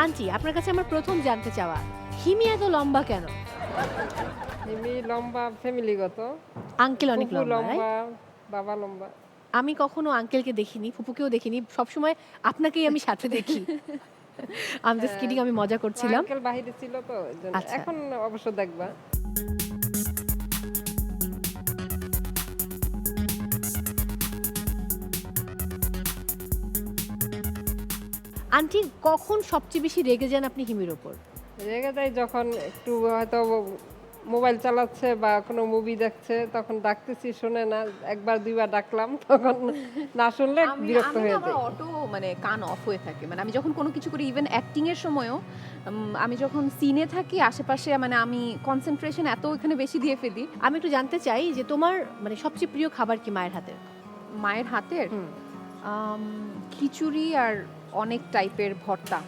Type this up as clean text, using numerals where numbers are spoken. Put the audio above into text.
Aunty আপনার কাছে আমার প্রথম জানতে চাওয়া, হিমি এত লম্বা কেন? এমনি লম্বা ফ্যামিলিগত। আঙ্কেল অনেক ফুফু লম্বা, রাইট? লম্বা, বাবা লম্বা। আমি কখনো আঙ্কেলকে দেখিনি, ফুপুকেও দেখিনি। সবসময় আপনাকেই আমি সাথে দেখি। আই এম জাস্ট হ্যাঁ, কিডিং, আমি মজা তো করছিলাম। আঙ্কেল বাহিরে ছিল তো এজন্য। আচ্ছা। এখন অবশ্য দেখবা। আন্টি কখন সবচেয়ে বেশি রেগে যান আপনি হিমির উপর? রেগে যাই যখন একটু হয়তো মোবাইল চালাচ্ছে বা কোনো মুভি দেখছে তখন ডাকতেছি শোনে না। একবার দুইবার ডাকলাম তখন না শুনলে আমি বিরক্ত আমি না হয়ে আমার যাই। অটো মানে কান অফ হয়ে থাকে। মানে আমি যখন কোনো কিছু করি ইভেন অ্যাক্টিং এর সময়ও আমি যখন সিনে থাকি আশেপাশে মানে আমি কনসেনট্রেশন এত ওখানে বেশি দিয়ে ফেলি। আমি একটু জানতে চাই যে তোমার মানে সবচেয়ে প্রিয় খাবার কি মায়ের হাতের? মায়ের হাতের হুম। খিচুড়ি আর অনেক টাইপের ভর্তা।